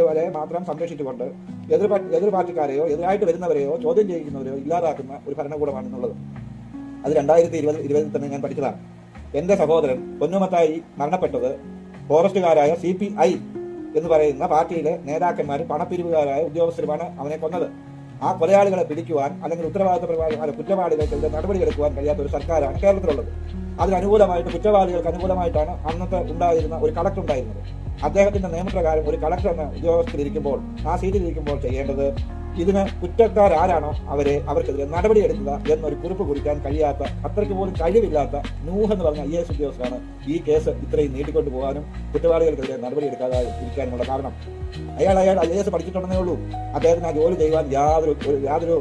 വരെ മാത്രം സംരക്ഷിച്ചുകൊണ്ട് എതിർ പാർട്ടിക്കാരെയോ എതിരായിട്ട് വരുന്നവരെയോ ചോദ്യം ചെയ്യുന്നവരെയോ ഇല്ലാതാക്കുന്ന ഒരു ഭരണകൂടമാണെന്നുള്ളത് അത് 2020 തന്നെ ഞാൻ പഠിച്ചതാണ്. എന്റെ സഹോദരൻ പൊന്നുമത്തായി മരണപ്പെട്ടത് ഫോറസ്റ്റുകാരായ CPI എന്ന് പറയുന്ന പാർട്ടിയിലെ നേതാക്കന്മാരും പണപ്പിരിവുകാരായ ഉദ്യോഗസ്ഥരുമാണ് അവനെ കൊന്നത്. ആ കൊലയാളികളെ പിടിക്കുവാൻ അല്ലെങ്കിൽ ഉത്തരവാദിത്തപ്രകാരം കുറ്റവാളികൾക്കെതിരെ നടപടിയെടുക്കുവാൻ കഴിയാത്ത ഒരു സർക്കാരാണ് കേരളത്തിലുള്ളത്. അതിനനുകൂലമായിട്ട് കുറ്റവാളികൾക്ക് അനുകൂലമായിട്ടാണ് അന്നത്തെ ഉണ്ടായിരുന്ന ഒരു കളക്ടർ ഉണ്ടായിരുന്നത്. അദ്ദേഹത്തിന്റെ നിയമപ്രകാരം ഒരു കളക്ടർ എന്ന ഉദ്യോഗസ്ഥരിക്കുമ്പോൾ ആ സീറ്റിലിരിക്കുമ്പോൾ ചെയ്യേണ്ടത് ഇതിന് കുറ്റക്കാരാരാണോ അവർക്കെതിരെ നടപടിയെടുക്കുക എന്നൊരു കുറിപ്പ് കുറിക്കാൻ കഴിയാത്ത, അത്രയ്ക്ക് പോലും കഴിവില്ലാത്ത നൂഹ് എന്ന് പറഞ്ഞ IAS ഉദ്യോഗസ്ഥരാണ് ഈ കേസ് ഇത്രയും നീട്ടിക്കൊണ്ടു പോകാനും കുറ്റവാളികൾക്കെതിരെ നടപടിയെടുക്കാതെ ഇരിക്കാനുമുള്ള കാരണം. അയാൾ IAS പഠിച്ചിട്ടുണ്ടെന്നേ ഉള്ളൂ. അദ്ദേഹത്തിന് ആ ജോലി ചെയ്യുവാൻ യാതൊരു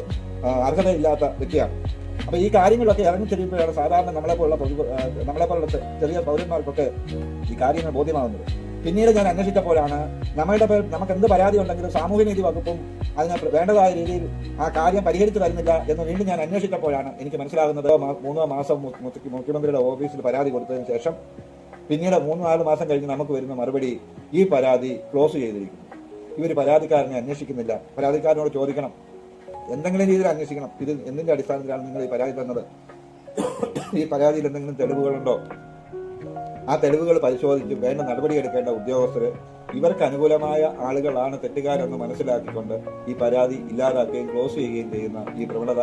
അർഹതയില്ലാത്ത വ്യക്തിയാണ്. അപ്പൊ ഈ കാര്യങ്ങളൊക്കെ ഇറങ്ങിത്തിരിയുമ്പോഴാണ് സാധാരണ നമ്മളെപ്പോലുള്ള ചെറിയ പൗരന്മാർക്കൊക്കെ ഈ കാര്യങ്ങൾ ബോധ്യമാകുന്നത്. പിന്നീട് ഞാൻ അന്വേഷിച്ചപ്പോഴാണ് നമുക്ക് എന്ത് പരാതി ഉണ്ടെങ്കിലും സാമൂഹ്യനീതി വകുപ്പും അതിന് വേണ്ടതായ രീതിയിൽ ആ കാര്യം പരിഹരിച്ചു തരുന്നില്ല എന്ന് വീണ്ടും ഞാൻ അന്വേഷിച്ചപ്പോഴാണ് എനിക്ക് മനസ്സിലാകുന്നത് 3 മാസം മുഖ്യമന്ത്രിയുടെ ഓഫീസിൽ പരാതി കൊടുത്തതിന് ശേഷം പിന്നീട് 3-4 മാസം കഴിഞ്ഞ് നമുക്ക് വരുന്ന മറുപടി ഈ പരാതി ക്ലോസ് ചെയ്തിരിക്കുന്നു. ഇവർ പരാതിക്കാരനെ അന്വേഷിക്കുന്നില്ല. പരാതിക്കാരനോട് ചോദിക്കണം, എന്തെങ്കിലും രീതിയിൽ അന്വേഷിക്കണം. ഇത് എന്തിന്റെ അടിസ്ഥാനത്തിലാണ് നിങ്ങൾ ഈ പരാതി തന്നത്? ഈ പരാതിയിൽ എന്തെങ്കിലും തെളിവുകളുണ്ടോ? ആ തെളിവുകൾ പരിശോധിച്ച് വേണ്ട നടപടിയെടുക്കേണ്ട ഉദ്യോഗസ്ഥർ ഇവർക്ക് അനുകൂലമായ ആളുകളാണ് തെറ്റുകാരെന്ന് മനസ്സിലാക്കിക്കൊണ്ട് ഈ പരാതി ഇല്ലാതാക്കുകയും ക്ലോസ് ചെയ്യുകയും ചെയ്യുന്ന ഈ പ്രവണത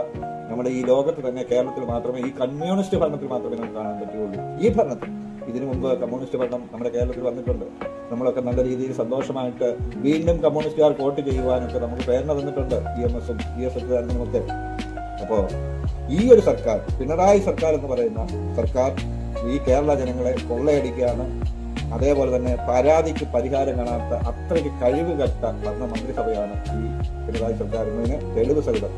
നമ്മുടെ ഈ ലോകത്ത് തന്നെ കേരളത്തിൽ മാത്രമേ, ഈ കമ്മ്യൂണിസ്റ്റ് ഭരണത്തിൽ മാത്രമേ നമുക്ക് കാണാൻ പറ്റുകയുള്ളൂ. ഈ ഭരണത്തിൽ ഇതിനു മുമ്പ് കമ്മ്യൂണിസ്റ്റ് ഭരണം നമ്മുടെ കേരളത്തിൽ വന്നിട്ടുണ്ട്. നമ്മളൊക്കെ നല്ല രീതിയിൽ സന്തോഷമായിട്ട് വീണ്ടും കമ്മ്യൂണിസ്റ്റുകാർ വോട്ട് ചെയ്യുവാനൊക്കെ നമുക്ക് പ്രേരണ തന്നിട്ടുണ്ട്. EMS ഉം ES ഒക്കെ. അപ്പോ ഈ ഒരു സർക്കാർ, പിണറായി സർക്കാർ എന്ന് പറയുന്ന സർക്കാർ ഈ കേരള ജനങ്ങളെ കൊള്ളയടിക്കുകയാണ്. അതേപോലെ തന്നെ പരാതിക്ക് പരിഹാരം കാണാത്ത അത്രയ്ക്ക് കഴിവുകെട്ട ഭരണ മന്ത്രിസഭയാണ് ഈ പിണറായി സർക്കാർ എന്നതിന് തെളിവ് സഹിതം